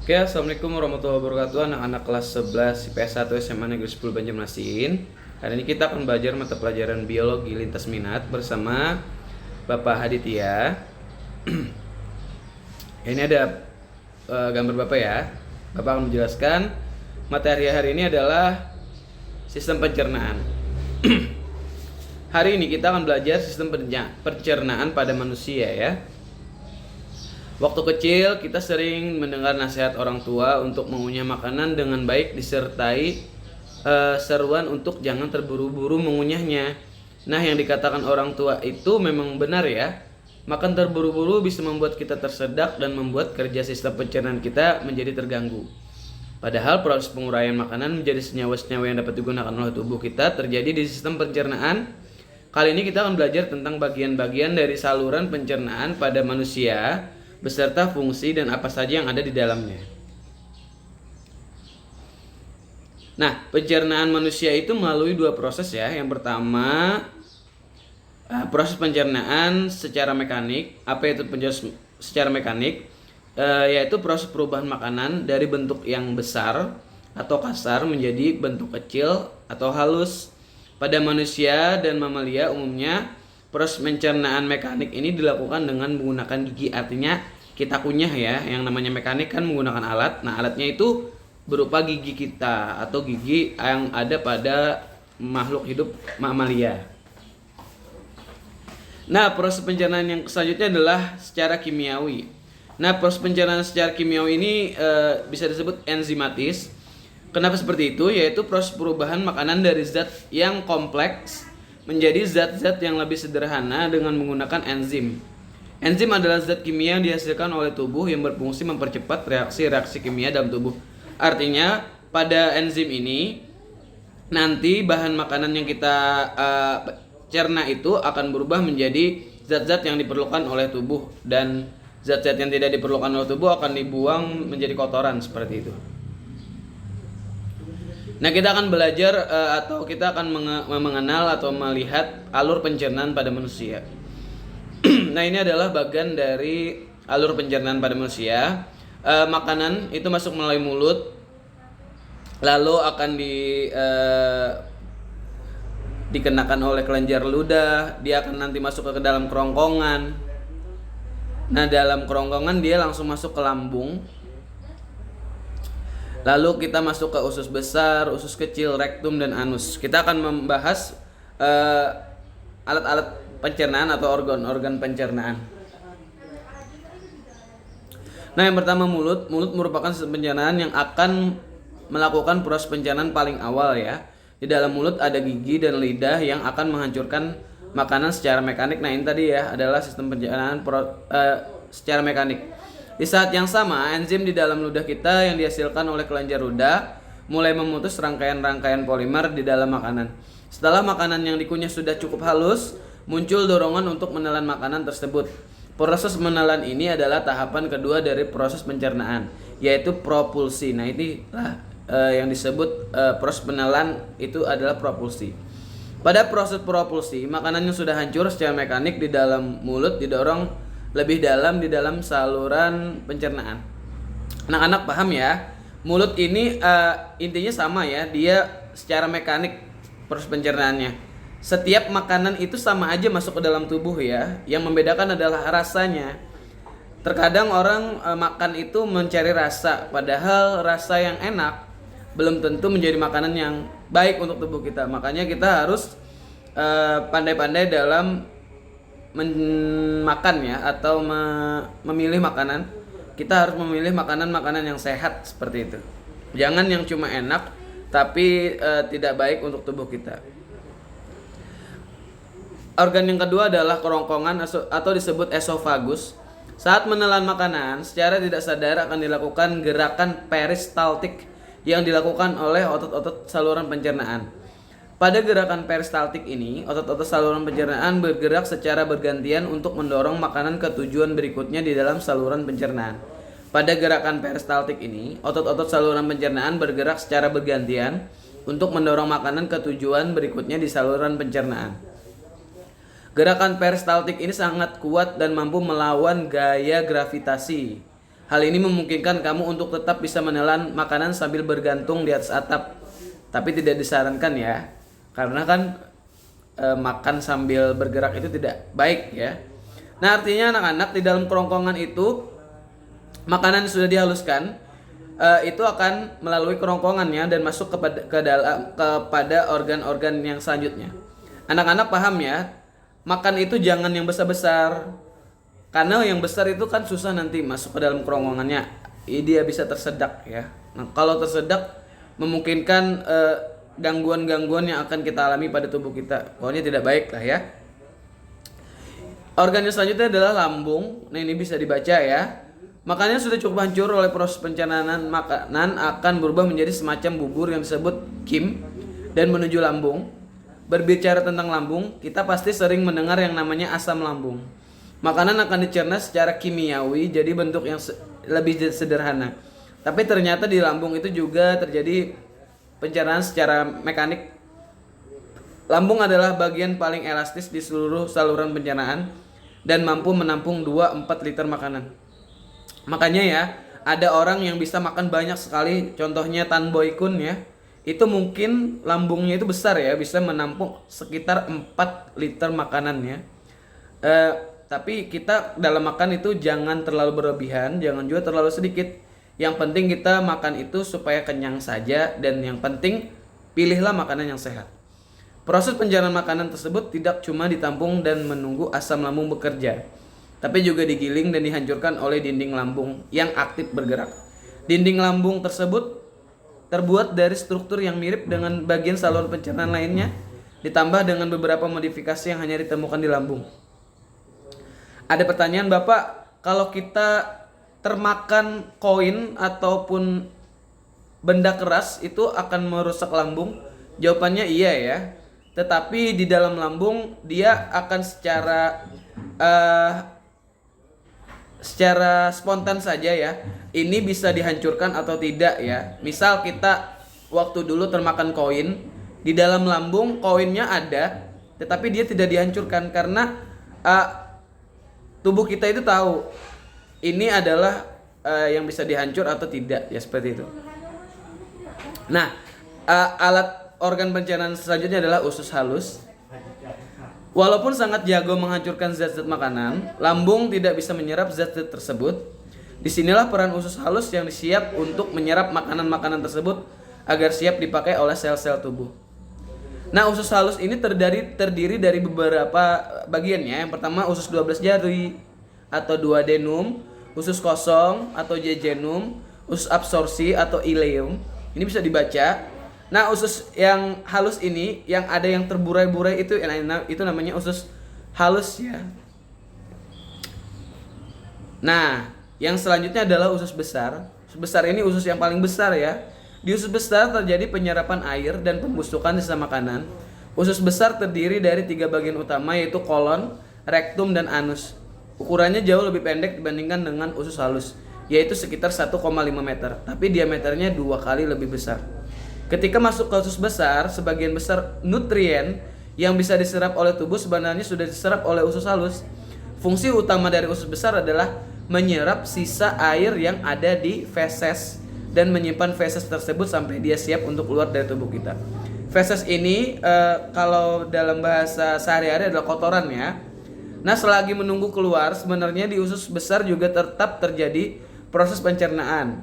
Oke, Assalamualaikum warahmatullahi wabarakatuh. Anak-anak kelas 11 IPS 1 SMA Negeri 10 Banjarmasin. Hari ini kita akan belajar mata pelajaran biologi lintas minat bersama Bapak Haditya. Ini ada gambar Bapak ya. Bapak akan menjelaskan materi hari ini adalah sistem pencernaan. Hari ini kita akan belajar sistem pencernaan pada manusia ya. Waktu kecil kita sering mendengar nasihat orang tua untuk mengunyah makanan dengan baik disertai seruan untuk jangan terburu-buru mengunyahnya. Nah, yang dikatakan orang tua itu memang benar ya. Makan terburu-buru bisa membuat kita tersedak dan membuat kerja sistem pencernaan kita menjadi terganggu. Padahal proses penguraian makanan menjadi senyawa-senyawa yang dapat digunakan oleh tubuh kita terjadi di sistem pencernaan. Kali ini kita akan belajar tentang bagian-bagian dari saluran pencernaan pada manusia beserta fungsi dan apa saja yang ada di dalamnya. Nah, pencernaan manusia itu melalui dua proses ya. Yang pertama, proses pencernaan secara mekanik. Apa itu pencernaan secara mekanik? Yaitu proses perubahan makanan dari bentuk yang besar atau kasar menjadi bentuk kecil atau halus. Pada manusia dan mamalia umumnya, proses pencernaan mekanik ini dilakukan dengan menggunakan gigi, artinya kita kunyah ya. Yang namanya mekanik kan menggunakan alat. Nah, alatnya itu berupa gigi kita atau gigi yang ada pada makhluk hidup mamalia. Nah, proses pencernaan yang selanjutnya adalah secara kimiawi. Nah, proses pencernaan secara kimiawi ini bisa disebut enzimatis. Kenapa seperti itu? Yaitu proses perubahan makanan dari zat yang kompleks menjadi zat-zat yang lebih sederhana dengan menggunakan enzim. Enzim adalah zat kimia yang dihasilkan oleh tubuh yang berfungsi mempercepat reaksi-reaksi kimia dalam tubuh. Artinya, pada enzim ini nanti bahan makanan yang kita cerna itu akan berubah menjadi zat-zat yang diperlukan oleh tubuh, dan zat-zat yang tidak diperlukan oleh tubuh akan dibuang menjadi kotoran seperti itu. Nah, kita akan belajar atau kita akan mengenal atau melihat alur pencernaan pada manusia. Nah, ini adalah bagian dari alur pencernaan pada manusia. Makanan itu masuk melalui mulut, lalu akan dikenakan oleh kelenjar ludah. Dia akan nanti masuk ke dalam kerongkongan. Nah, dalam kerongkongan dia langsung masuk ke lambung. Lalu kita masuk ke usus besar, usus kecil, rektum, dan anus. Kita akan membahas alat-alat pencernaan atau organ-organ pencernaan. Nah, yang pertama mulut. Mulut merupakan sistem pencernaan yang akan melakukan proses pencernaan paling awal ya. Di dalam mulut ada gigi dan lidah yang akan menghancurkan makanan secara mekanik. Nah, ini tadi ya adalah sistem pencernaan secara mekanik. Di saat yang sama, enzim di dalam ludah kita yang dihasilkan oleh kelenjar ludah mulai memutus rangkaian-rangkaian polimer di dalam makanan. Setelah makanan yang dikunyah sudah cukup halus, muncul dorongan untuk menelan makanan tersebut. Proses menelan ini adalah tahapan kedua dari proses pencernaan, yaitu propulsi. Nah, inilah yang disebut proses menelan itu adalah propulsi. Pada proses propulsi, makanan yang sudah hancur secara mekanik di dalam mulut didorong lebih dalam di dalam saluran pencernaan. Anak-anak paham ya? Mulut ini intinya sama ya, dia secara mekanik proses pencernaannya. Setiap makanan itu sama aja masuk ke dalam tubuh ya. Yang membedakan adalah rasanya. Terkadang orang makan itu mencari rasa, padahal rasa yang enak belum tentu menjadi makanan yang baik untuk tubuh kita. Makanya kita harus pandai-pandai dalam makan ya, atau memilih makanan. Kita harus memilih makanan-makanan yang sehat seperti itu. Jangan yang cuma enak tapi tidak baik untuk tubuh kita. Organ yang kedua adalah kerongkongan atau disebut esofagus. Saat menelan makanan, secara tidak sadar akan dilakukan gerakan peristaltik yang dilakukan oleh otot-otot saluran pencernaan. Pada gerakan peristaltik ini, otot-otot saluran pencernaan bergerak secara bergantian untuk mendorong makanan ke tujuan berikutnya di dalam saluran pencernaan. Pada gerakan peristaltik ini, otot-otot saluran pencernaan bergerak secara bergantian untuk mendorong makanan ke tujuan berikutnya di saluran pencernaan. Gerakan peristaltik ini sangat kuat dan mampu melawan gaya gravitasi. Hal ini memungkinkan kamu untuk tetap bisa menelan makanan sambil bergantung di atas atap. Tapi tidak disarankan ya. Karena kan makan sambil bergerak itu tidak baik ya. Nah, artinya anak-anak di dalam kerongkongan itu makanan yang sudah dihaluskan itu akan melalui kerongkongannya dan masuk kepada organ-organ yang selanjutnya. Anak-anak paham ya, makan itu jangan yang besar-besar. Karena yang besar itu kan susah nanti masuk ke dalam kerongkongannya. Dia bisa tersedak ya. Nah, kalau tersedak memungkinkan gangguan-gangguan yang akan kita alami pada tubuh kita. Pokoknya tidak baik lah ya. Organ yang selanjutnya adalah lambung. Nah, ini bisa dibaca ya. Makanan sudah cukup hancur oleh proses pencernaan makanan akan berubah menjadi semacam bubur yang disebut kim dan menuju lambung. Berbicara tentang lambung, kita pasti sering mendengar yang namanya asam lambung. Makanan akan dicerna secara kimiawi jadi bentuk yang lebih sederhana. Tapi ternyata di lambung itu juga terjadi pencernaan secara mekanik. Lambung adalah bagian paling elastis di seluruh saluran pencernaan dan mampu menampung 2-4 liter makanan. Makanya ya, ada orang yang bisa makan banyak sekali, contohnya Tan Boy Kun ya. Itu mungkin lambungnya itu besar ya, bisa menampung sekitar 4 liter makanan ya. Tapi kita dalam makan itu jangan terlalu berlebihan, jangan juga terlalu sedikit. Yang penting kita makan itu supaya kenyang saja, dan yang penting pilihlah makanan yang sehat. Proses pencernaan makanan tersebut tidak cuma ditampung dan menunggu asam lambung bekerja, tapi juga digiling dan dihancurkan oleh dinding lambung yang aktif bergerak. Dinding lambung tersebut terbuat dari struktur yang mirip dengan bagian saluran pencernaan lainnya, ditambah dengan beberapa modifikasi yang hanya ditemukan di lambung. Ada pertanyaan, Bapak, kalau kita termakan koin ataupun benda keras itu akan merusak lambung? Jawabannya iya ya. Tetapi di dalam lambung dia akan secara spontan saja ya. Ini bisa dihancurkan atau tidak ya. Misal kita waktu dulu termakan koin, di dalam lambung koinnya ada, tetapi dia tidak dihancurkan karena tubuh kita itu tahu ini adalah yang bisa dihancur atau tidak ya, seperti itu. Nah, alat organ pencernaan selanjutnya adalah usus halus. Walaupun sangat jago menghancurkan zat-zat makanan, lambung tidak bisa menyerap zat-zat tersebut. Disinilah peran usus halus yang siap untuk menyerap makanan-makanan tersebut agar siap dipakai oleh sel-sel tubuh. Nah, usus halus ini terdiri dari beberapa bagian ya. Yang pertama usus 12 jari atau duodenum, usus kosong atau jejunum, usus absorpsi atau ileum. Ini bisa dibaca. Nah, usus yang halus ini yang ada yang terburai-burai itu namanya usus halus ya. Nah, yang selanjutnya adalah usus besar. Usus besar ini usus yang paling besar ya. Di usus besar terjadi penyerapan air dan pembusukan sisa makanan. Usus besar terdiri dari 3 bagian utama, yaitu kolon, rektum, dan anus. Ukurannya jauh lebih pendek dibandingkan dengan usus halus, yaitu sekitar 1,5 meter, tapi diameternya 2 kali lebih besar. Ketika masuk ke usus besar, sebagian besar nutrien yang bisa diserap oleh tubuh sebenarnya sudah diserap oleh usus halus. Fungsi utama dari usus besar adalah menyerap sisa air yang ada di feses dan menyimpan feses tersebut sampai dia siap untuk keluar dari tubuh kita. Feses ini kalau dalam bahasa sehari-hari adalah kotoran ya. Nah, selagi menunggu keluar, sebenarnya di usus besar juga tetap terjadi proses pencernaan.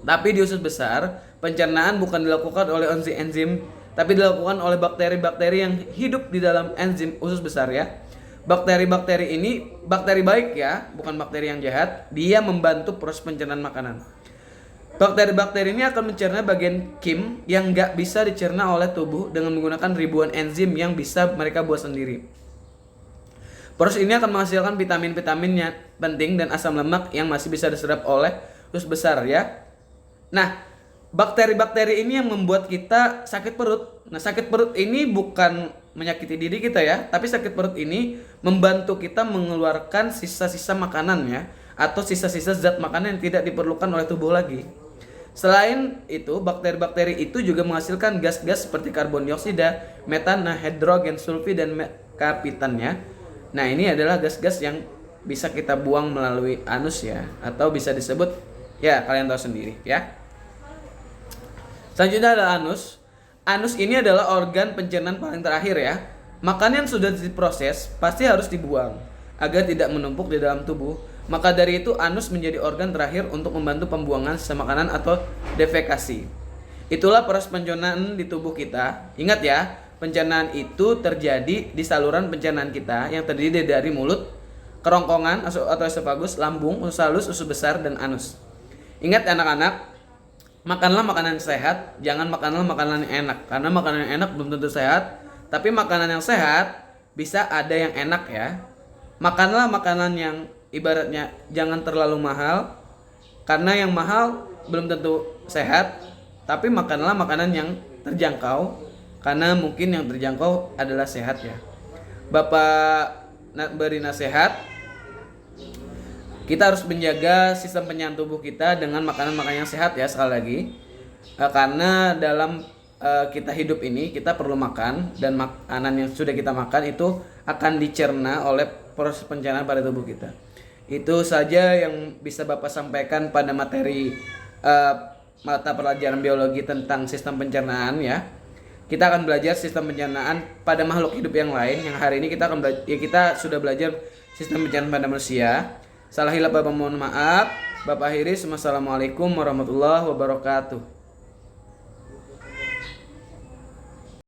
Tapi di usus besar, pencernaan bukan dilakukan oleh enzim, tapi dilakukan oleh bakteri-bakteri yang hidup di dalam enzim usus besar ya. Bakteri-bakteri ini bakteri baik ya, bukan bakteri yang jahat. Dia membantu proses pencernaan makanan. Bakteri-bakteri ini akan mencerna bagian kim yang nggak bisa dicerna oleh tubuh dengan menggunakan ribuan enzim yang bisa mereka buat sendiri. Proses ini akan menghasilkan vitamin-vitamin yang penting dan asam lemak yang masih bisa diserap oleh usus besar ya. Nah, bakteri-bakteri ini yang membuat kita sakit perut. Nah, sakit perut ini bukan menyakiti diri kita ya, tapi sakit perut ini membantu kita mengeluarkan sisa-sisa makanan ya, atau sisa-sisa zat makanan yang tidak diperlukan oleh tubuh lagi. Selain itu, bakteri-bakteri itu juga menghasilkan gas-gas seperti karbon dioksida, metana, hidrogen sulfid, dan kapitan ya. Nah, ini adalah gas-gas yang bisa kita buang melalui anus ya, atau bisa disebut ya kalian tahu sendiri ya. Selanjutnya adalah anus. Anus ini adalah organ pencernaan paling terakhir ya. Makanan yang sudah diproses pasti harus dibuang agar tidak menumpuk di dalam tubuh. Maka dari itu anus menjadi organ terakhir untuk membantu pembuangan sisa makanan atau defekasi. Itulah proses pencernaan di tubuh kita. Ingat ya, pencernaan itu terjadi di saluran pencernaan kita yang terdiri dari mulut, kerongkongan atau esofagus, lambung, usus halus, usus besar, dan anus. Ingat anak-anak, makanlah makanan yang sehat, jangan makanlah makanan yang enak. Karena makanan yang enak belum tentu sehat, tapi makanan yang sehat bisa ada yang enak ya. Makanlah makanan yang ibaratnya jangan terlalu mahal, karena yang mahal belum tentu sehat, tapi makanlah makanan yang terjangkau, karena mungkin yang terjangkau adalah sehat ya. Bapak beri nasihat, kita harus menjaga sistem pencernaan tubuh kita dengan makanan-makanan yang sehat ya, sekali lagi. Karena dalam kita hidup ini kita perlu makan, dan makanan yang sudah kita makan itu akan dicerna oleh proses pencernaan pada tubuh kita. Itu saja yang bisa Bapak sampaikan pada materi mata pelajaran biologi tentang sistem pencernaan ya. Kita akan belajar sistem pencernaan pada makhluk hidup yang lain. Yang hari ini kita akan kita sudah belajar sistem pencernaan pada manusia. Salah hilap Bapak mohon maaf. Bapak akhiri, wassalamualaikum warahmatullahi wabarakatuh.